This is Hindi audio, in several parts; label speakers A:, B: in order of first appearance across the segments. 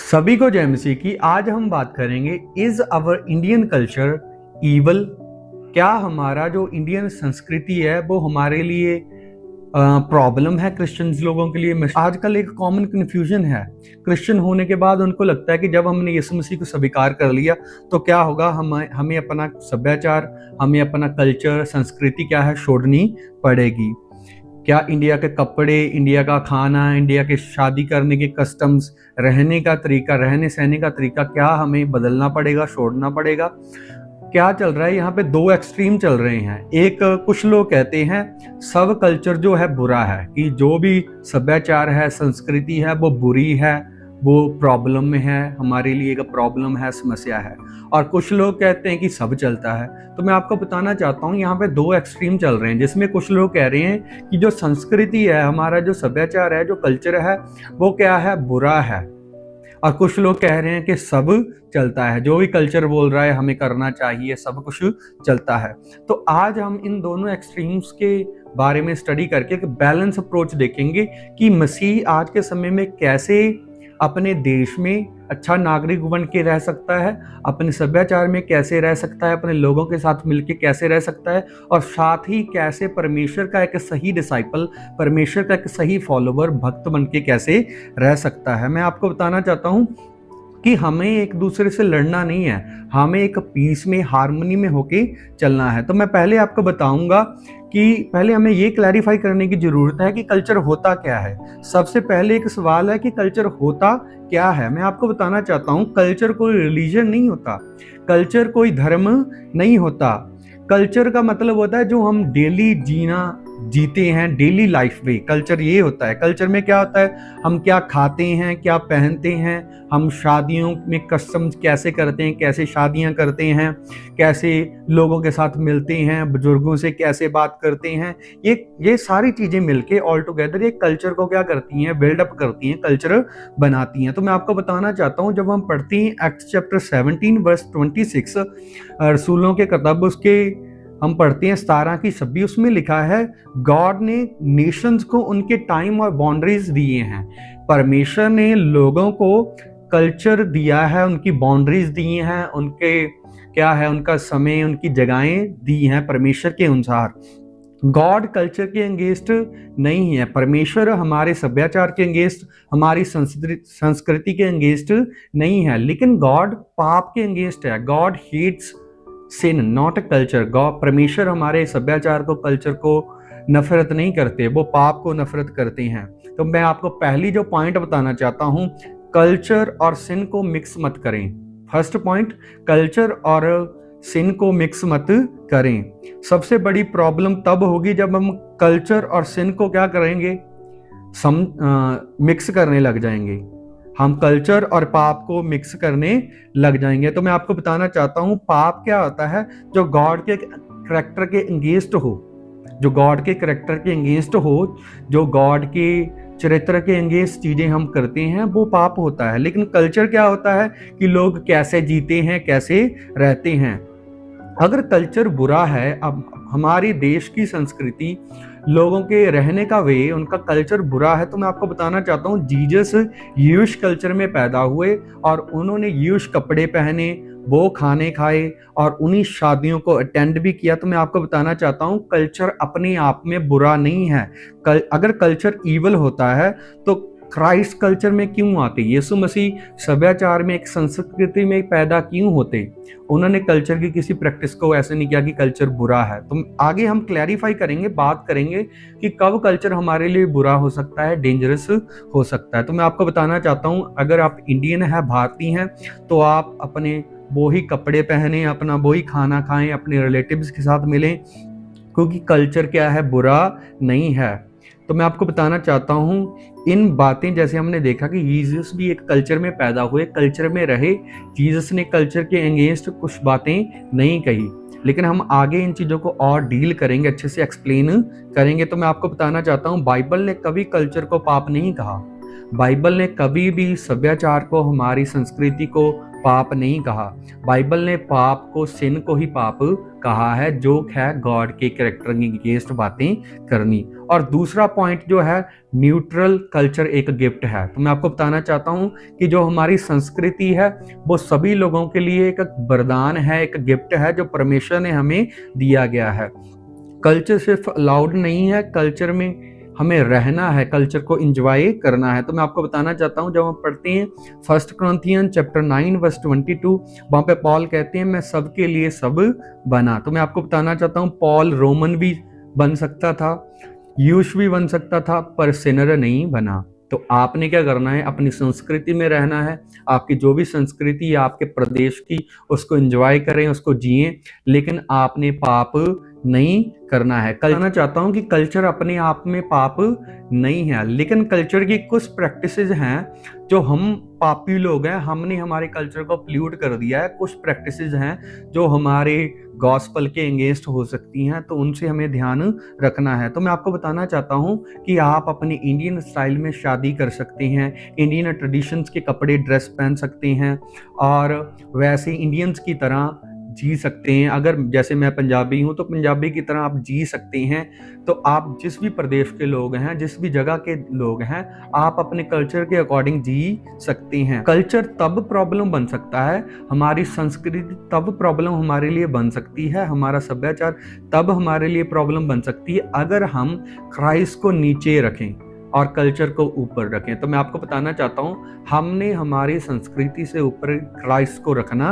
A: सभी को जय मसीह की। आज हम बात करेंगे, is our Indian culture evil? क्या हमारा जो इंडियन संस्कृति है वो हमारे लिए प्रॉब्लम है क्रिश्चियंस लोगों के लिए? आजकल एक कॉमन कन्फ्यूजन है, क्रिश्चियन होने के बाद उनको लगता है कि जब हमने यीशु मसीह को स्वीकार कर लिया तो क्या होगा, हमें अपना सभ्याचार, हमें अपना कल्चर, संस्कृति क्या है छोड़नी पड़ेगी। क्या इंडिया के कपड़े, इंडिया का खाना, इंडिया के शादी करने के कस्टम्स, रहने का तरीका, रहने सहने का तरीका क्या हमें बदलना पड़ेगा, छोड़ना पड़ेगा? क्या चल रहा है यहाँ पे? दो एक्सट्रीम चल रहे हैं। एक, कुछ लोग कहते हैं सब कल्चर जो है बुरा है, कि जो भी सभ्याचार है, संस्कृति है वो बुरी है, वो प्रॉब्लम में है, हमारे लिए एक प्रॉब्लम है, समस्या है। और कुछ लोग कहते हैं कि सब चलता है। तो मैं आपको बताना चाहता हूँ, यहाँ पे दो एक्सट्रीम चल रहे हैं, जिसमें कुछ लोग कह रहे हैं कि जो संस्कृति है, हमारा जो सभ्याचार है, जो कल्चर है, वो क्या है, बुरा है। और कुछ लोग कह रहे हैं कि सब चलता है, जो भी कल्चर बोल रहा है हमें करना चाहिए, सब कुछ चलता है। तो आज हम इन दोनों एक्सट्रीम्स के बारे में स्टडी करके एक बैलेंस अप्रोच देखेंगे कि मसीह आज के समय में कैसे अपने देश में अच्छा नागरिक बन के रह सकता है, अपने सभ्याचार में कैसे रह सकता है, अपने लोगों के साथ मिलके कैसे रह सकता है, और साथ ही कैसे परमेश्वर का एक सही डिसाइपल, परमेश्वर का एक सही फॉलोवर, भक्त बन के कैसे रह सकता है। मैं आपको बताना चाहता हूँ कि हमें एक दूसरे से लड़ना नहीं है, हमें एक पीस में, हार्मनी में होके चलना है। तो मैं पहले आपको बताऊंगा कि पहले हमें ये क्लैरिफाई करने की जरूरत है कि कल्चर होता क्या है। सबसे पहले एक सवाल है कि कल्चर होता क्या है। मैं आपको बताना चाहता हूँ, कल्चर कोई रिलीजन नहीं होता, कल्चर कोई धर्म नहीं होता। कल्चर का मतलब होता है जो हम डेली जीते हैं, डेली लाइफ में कल्चर ये होता है। कल्चर में क्या होता है, हम क्या खाते हैं, क्या पहनते हैं, हम शादियों में कस्टम्स कैसे करते हैं, कैसे शादियां करते हैं, कैसे लोगों के साथ मिलते हैं, बुजुर्गों से कैसे बात करते हैं, ये सारी चीजें मिलके ऑल टुगेदर ये कल्चर को क्या करती हैं, बिल्डअप करती हैं, कल्चर बनाती हैं। तो मैं आपको बताना चाहता हूँ, जब हम पढ़ते हैं एक्ट्स चैप्टर 17 वर्स 26, रसूलों के किताब, उसके हम पढ़ते हैं 17 की 26, उसमें लिखा है गॉड ने नेशंस को उनके टाइम और बाउंड्रीज दिए हैं। परमेश्वर ने लोगों को कल्चर दिया है, उनकी बाउंड्रीज दी हैं, उनके क्या है, उनका समय, उनकी जगहें दी हैं परमेश्वर के अनुसार। गॉड कल्चर के अगेंस्ट नहीं है, परमेश्वर हमारे सभ्याचार के अगेंस्ट, हमारी संस्कृति के अगेंस्ट नहीं है, लेकिन गॉड पाप के अगेंस्ट है। God hates sin not a culture. God, परमेश्वर हमारे सभ्याचार को, कल्चर को नफरत नहीं करते, वो पाप को नफरत करते हैं। तो मैं आपको पहली जो पॉइंट बताना चाहता हूं, कल्चर और सिन को मिक्स मत करें। फर्स्ट पॉइंट, कल्चर और सिन को मिक्स मत करें। सबसे बड़ी प्रॉब्लम तब होगी जब हम कल्चर और सिन को क्या करेंगे, मिक्स करने लग जाएंगे। हम कल्चर और पाप को मिक्स करने लग जाएंगे। तो मैं आपको बताना चाहता हूं, पाप क्या होता है, जो गॉड के करैक्टर के अगेंस्ट हो, जो गॉड के करैक्टर के अगेंस्ट हो, जो गॉड के चरित्र के अगेंस्ट चीजें हम करते हैं, वो पाप होता है। लेकिन कल्चर क्या होता है कि लोग कैसे जीते हैं, कैसे रहते हैं। अगर कल्चर बुरा है, अब हमारी देश की संस्कृति, लोगों के रहने का वे, उनका कल्चर बुरा है, तो मैं आपको बताना चाहता हूँ, जीसस यूश कल्चर में पैदा हुए और उन्होंने यूश कपड़े पहने, वो खाने खाए और उन्हीं शादियों को अटेंड भी किया। तो मैं आपको बताना चाहता हूँ, कल्चर अपने आप में बुरा नहीं है। अगर कल्चर ईवल होता है तो क्राइस्ट कल्चर में क्यों आते? यीशु मसीह सभ्याचार में, एक संस्कृति में पैदा क्यों होते? उन्होंने कल्चर की किसी प्रैक्टिस को ऐसे नहीं किया कि कल्चर बुरा है। तो आगे हम क्लैरिफाई करेंगे, बात करेंगे कि कब कल्चर हमारे लिए बुरा हो सकता है, डेंजरस हो सकता है। तो मैं आपको बताना चाहता हूँ, अगर आप इंडियन है, भारतीय हैं, तो आप अपने वही कपड़े पहने, अपना वही खाना खाएं, अपने रिलेटिव्स के साथ मिलें, क्योंकि कल्चर क्या है, बुरा नहीं है। तो मैं आपको बताना चाहता हूँ, इन बातें, जैसे हमने देखा कि जीसस भी एक कल्चर में पैदा हुए, कल्चर में रहे, जीसस ने कल्चर के अगेंस्ट कुछ बातें नहीं कही, लेकिन हम आगे इन चीज़ों को और डील करेंगे, अच्छे से एक्सप्लेन करेंगे। तो मैं आपको बताना चाहता हूँ, बाइबल ने कभी कल्चर को पाप नहीं कहा। बाइबल ने कभी भी सभ्याचार को, हमारी संस्कृति को पाप नहीं कहा। बाइबल ने पाप को, सिन को ही पाप कहा है, जो है गॉड के कैरेक्टर के अगेंस्ट बातें करनी। और दूसरा पॉइंट जो है, न्यूट्रल कल्चर एक गिफ्ट है। तो मैं आपको बताना चाहता हूं कि जो हमारी संस्कृति है वो सभी लोगों के लिए एक वरदान है, एक गिफ्ट है जो परमेश्वर ने हमें दिया गया है। कल्चर सिर्फ अलाउड नहीं है, कल्चर में हमें रहना है, कल्चर को एंजॉय करना है। तो मैं आपको बताना चाहता हूं, जब हम पढ़ते हैं 1 Corinthians चैप्टर 9 वर्स 22, वहां पे पॉल कहते हैं मैं सबके लिए सब बना। तो मैं आपको बताना चाहता हूं, पॉल रोमन भी बन सकता था, यूश भी बन सकता था, पर सिनर नहीं बना। तो आपने क्या करना है, अपनी संस्कृति में रहना है। आपकी जो भी संस्कृति है आपके प्रदेश की, उसको एंजॉय करें, उसको जिएं, लेकिन आपने पाप नहीं करना है। कहना चाहता हूं कि कल्चर अपने आप में पाप नहीं है, लेकिन कल्चर की कुछ प्रैक्टिसेस हैं जो हम पापी लोग हैं, हमने हमारे कल्चर को पोल्यूट कर दिया है। कुछ प्रैक्टिसेस हैं जो हमारे गॉस्पल के अगेंस्ट हो सकती हैं, तो उनसे हमें ध्यान रखना है। तो मैं आपको बताना चाहता हूं कि आप अपने इंडियन स्टाइल में शादी कर सकते हैं, इंडियन ट्रेडिशंस के कपड़े, ड्रेस पहन सकते हैं और वैसे इंडियंस की तरह जी सकते हैं। अगर जैसे मैं पंजाबी हूं तो पंजाबी की तरह आप जी सकते हैं। तो आप जिस भी प्रदेश के लोग हैं, जिस भी जगह के लोग हैं, आप अपने कल्चर के अकॉर्डिंग जी सकते हैं। कल्चर तब प्रॉब्लम बन सकता है, हमारी संस्कृति तब प्रॉब्लम हमारे लिए बन सकती है, हमारा सभ्याचार तब हमारे लिए प्रॉब्लम बन सकती है अगर हम क्राइस्ट को नीचे रखें और कल्चर को ऊपर रखें। तो मैं आपको बताना चाहता हूं, हमने हमारी संस्कृति से ऊपर क्राइस्ट को रखना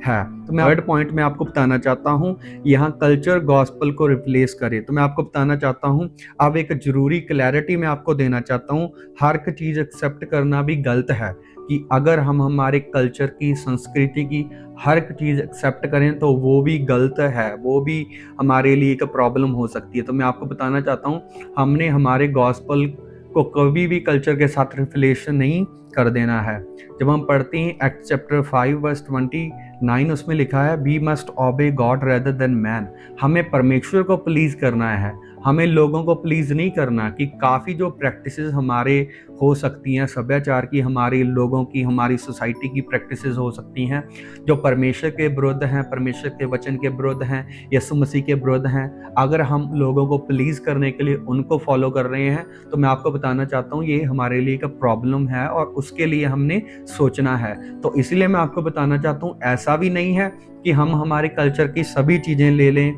A: है। तो मैं थर्ड पॉइंट में आपको बताना चाहता हूं, यहाँ कल्चर गॉस्पल को रिप्लेस करे। तो मैं आपको बताना चाहता हूं, अब एक जरूरी क्लैरिटी मैं आपको देना चाहता हूं, हर एक चीज एक्सेप्ट करना भी गलत है। कि अगर हम हमारे कल्चर की, संस्कृति की हर एक चीज एक्सेप्ट करें तो वो भी गलत है, वो भी हमारे लिए एक प्रॉब्लम हो सकती है। तो मैं आपको बताना चाहता हूँ, हमने हमारे गॉस्पल को कभी भी कल्चर के साथ रिफ्लेशन नहीं कर देना है। जब हम पढ़ते हैं एक्ट चैप्टर 5 वर्स 29, उसमें लिखा है we must obey God rather than man. हमें परमेश्वर को प्लीज करना है, हमें लोगों को प्लीज नहीं करना। कि काफ़ी जो प्रैक्टिसेस हमारे हो सकती हैं सभ्याचार की, हमारे लोगों की, हमारी सोसाइटी की प्रैक्टिसेस हो सकती हैं जो परमेश्वर के विरुद्ध हैं, परमेश्वर के वचन के विरुद्ध हैं, यीशु मसीह के विरुद्ध हैं। अगर हम लोगों को प्लीज करने के लिए उनको फॉलो कर रहे हैं तो मैं आपको बताना चाहता हूँ ये हमारे लिए एक प्रॉब्लम है और उसके लिए हमने सोचना है। तो इसलिए मैं आपको बताना चाहता हूँ, ऐसा भी नहीं है कि हम हमारे कल्चर की सभी चीज़ें ले लें।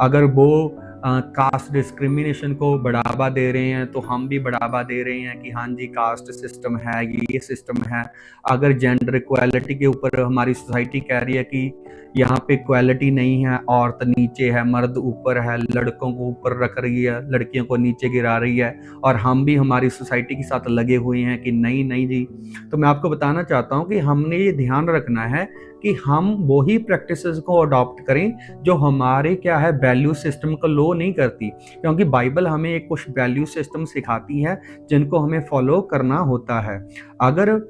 A: अगर वो कास्ट डिस्क्रिमिनेशन को बढ़ावा दे रहे हैं तो हम भी बढ़ावा दे रहे हैं कि हाँ जी कास्ट सिस्टम है, ये सिस्टम है। अगर जेंडर इक्वालिटी के ऊपर हमारी सोसाइटी कह रही है कि यहाँ पे इक्वालिटी नहीं है, औरत नीचे है, मर्द ऊपर है, लड़कों को ऊपर रख रही है, लड़कियों को नीचे गिरा रही है, और हम भी हमारी सोसाइटी के साथ लगे हुए हैं कि नहीं नहीं जी। तो मैं आपको बताना चाहता हूँ कि हमने ये ध्यान रखना है कि हम वही प्रैक्टिसेस को अडॉप्ट करें जो हमारे क्या है वैल्यू सिस्टम को लो नहीं करती। क्योंकि बाइबल हमें एक कुछ वैल्यू सिस्टम सिखाती है जिनको हमें फॉलो करना होता है। अगर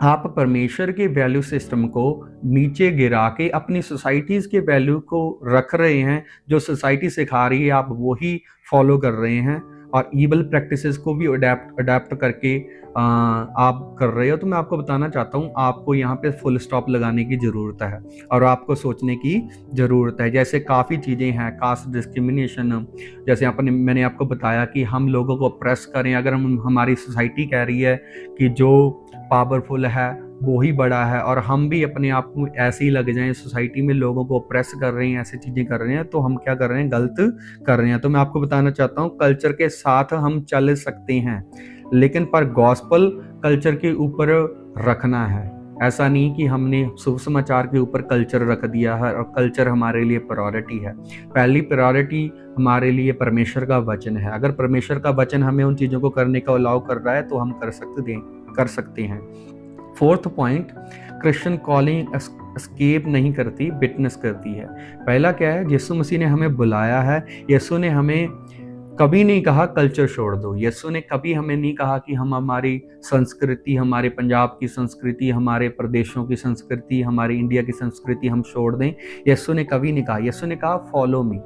A: आप परमेश्वर के वैल्यू सिस्टम को नीचे गिरा के अपनी सोसाइटीज़ के वैल्यू को रख रहे हैं, जो सोसाइटी सिखा रही है आप वही फॉलो कर रहे हैं, और ईवल प्रैक्टिसेस को भी अडेप्ट करके आप कर रहे हो, तो मैं आपको बताना चाहता हूँ आपको यहाँ पे फुल स्टॉप लगाने की ज़रूरत है और आपको सोचने की ज़रूरत है। जैसे काफ़ी चीज़ें हैं, कास्ट डिस्क्रिमिनेशन, जैसे मैंने आपको बताया कि हम लोगों को प्रेस करें। अगर हमारी सोसाइटी कह रही है कि जो पावरफुल है वो ही बड़ा है और हम भी अपने आप को ऐसे ही लग जाएं, सोसाइटी में लोगों को प्रेस कर रहे हैं, ऐसी चीज़ें कर रहे हैं, तो हम क्या कर रहे हैं, गलत कर रहे हैं। तो मैं आपको बताना चाहता हूँ कल्चर के साथ हम चल सकते हैं, लेकिन पर गॉस्पल कल्चर के ऊपर रखना है। ऐसा नहीं कि हमने शुभ समाचार के ऊपर कल्चर रख दिया है और कल्चर हमारे लिए प्रायोरिटी है। पहली प्रायोरिटी हमारे लिए परमेश्वर का वचन है। अगर परमेश्वर का वचन हमें उन चीज़ों को करने का अलाउ कर रहा है तो हम कर सकते हैं। Fourth point, Christian calling escape नहीं करती, विटनेस करती है। पहला क्या है, यीशु मसीह ने हमें बुलाया है। यीशु ने हमें कभी नहीं कहा कल्चर छोड़ दो। यीशु ने कभी हमें नहीं कहा कि हम हमारी संस्कृति, हमारे पंजाब की संस्कृति, हमारे प्रदेशों की संस्कृति, हमारी इंडिया की संस्कृति हम छोड़ दें। यीशु ने कभी नहीं कहा। यीशु ने कहा फॉलो मी।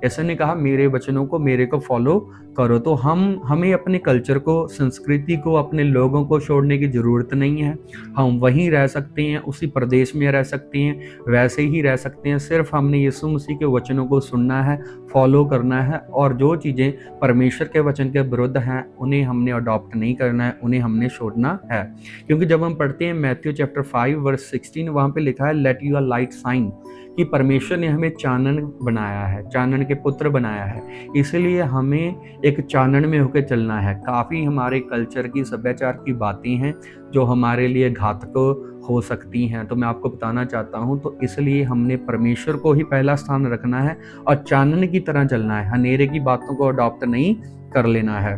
A: यीशु ने कहा मेरे वचनों को, मेरे को फॉलो करो। तो हमें अपने कल्चर को, संस्कृति को, अपने लोगों को छोड़ने की ज़रूरत नहीं है। हम वहीं रह सकते हैं, उसी प्रदेश में रह सकते हैं, वैसे ही रह सकते हैं। सिर्फ हमने यीशु मसीह के वचनों को सुनना है, फॉलो करना है, और जो चीज़ें परमेश्वर के वचन के विरुद्ध हैं उन्हें हमने अडॉप्ट नहीं करना है, उन्हें हमने छोड़ना है। क्योंकि जब हम पढ़ते हैं मैथ्यू चैप्टर 5 वर्स 16, वहाँ पे लिखा है लेट योर लाइट शाइन, कि परमेश्वर ने हमें चानन बनाया है, चानन के पुत्र बनाया है। इसलिए हमें एक चानन में होकर चलना है। काफ़ी हमारे कल्चर की, सभ्याचार की बातें हैं जो हमारे लिए घातक हो सकती हैं, तो मैं आपको बताना चाहता हूं। तो इसलिए हमने परमेश्वर को ही पहला स्थान रखना है और चानन की तरह चलना है, हनेरे की बातों को अडॉप्ट नहीं कर लेना है।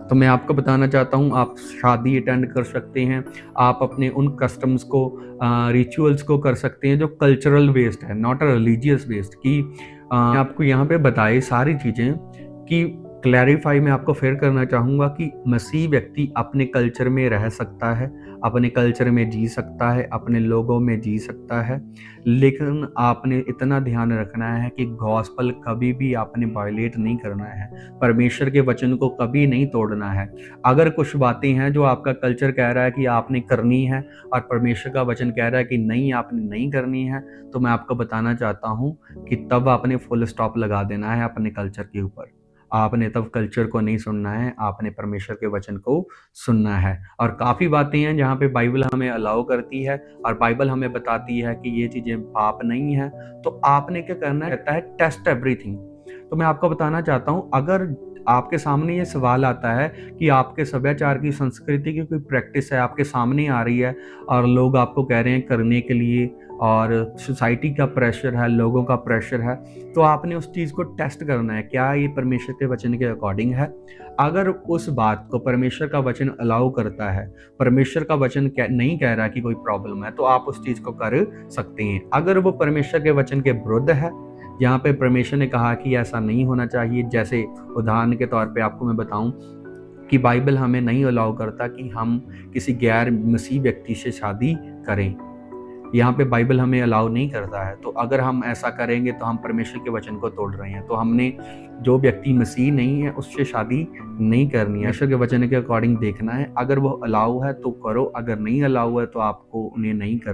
A: तो मैं आपको बताना चाहता हूँ, आप शादी अटेंड कर सकते हैं, आप अपने उन कस्टम्स को, रिचुअल्स को कर सकते हैं जो कल्चरल बेस्ड है, नॉट अ रिलीजियस बेस्ड। कि मैं आपको यहाँ पे बताए सारी चीज़ें कि क्लैरिफाई मैं आपको फिर करना चाहूँगा कि मसीह व्यक्ति अपने कल्चर में रह सकता है, अपने कल्चर में जी सकता है, अपने लोगों में जी सकता है, लेकिन आपने इतना ध्यान रखना है कि गॉस्पल कभी भी आपने वायलेट नहीं करना है, परमेश्वर के वचन को कभी नहीं तोड़ना है। अगर कुछ बातें हैं जो आपका कल्चर कह रहा है कि आपने करनी है और परमेश्वर का वचन कह रहा है कि नहीं, आपने नहीं करनी है, तो मैं आपको बताना चाहता हूँ कि तब आपने फुल स्टॉप लगा देना है अपने कल्चर के ऊपर। आपने तब कल्चर को नहीं सुनना है, आपने परमेश्वर के वचन को सुनना है। और काफ़ी बातें हैं जहाँ पे बाइबल हमें अलाउ करती है और बाइबल हमें बताती है कि ये चीज़ें पाप नहीं है, तो आपने क्या करना है, कहता है टेस्ट एवरीथिंग। तो मैं आपको बताना चाहता हूँ, अगर आपके सामने ये सवाल आता है कि आपके सभ्याचार की, संस्कृति की कोई प्रैक्टिस है आपके सामने आ रही है और लोग आपको कह रहे हैं करने के लिए, और सोसाइटी का प्रेशर है, लोगों का प्रेशर है, तो आपने उस चीज़ को टेस्ट करना है, क्या ये परमेश्वर के वचन के अकॉर्डिंग है। अगर उस बात को परमेश्वर का वचन अलाउ करता है, परमेश्वर का वचन नहीं कह रहा कि कोई प्रॉब्लम है, तो आप उस चीज़ को कर सकते हैं। अगर वो परमेश्वर के वचन के विरुद्ध है, यहाँ पे परमेश्वर ने कहा कि ऐसा नहीं होना चाहिए, जैसे उदाहरण के तौर पे आपको मैं बताऊं कि बाइबल हमें नहीं अलाउ करता कि हम किसी गैर मसीह व्यक्ति से शादी करें, यहाँ पे बाइबल हमें अलाउ नहीं करता है। तो अगर हम ऐसा करेंगे तो हम परमेश्वर के वचन को तोड़ रहे हैं। तो हमने जो व्यक्ति मसीह नहीं है उससे शादी नहीं करनी है, परमेश्वर के वचन के अकॉर्डिंग देखना है। अगर वो अलाउ है तो करो, अगर नहीं अलाउ है तो आपको उन्हें नहीं करना।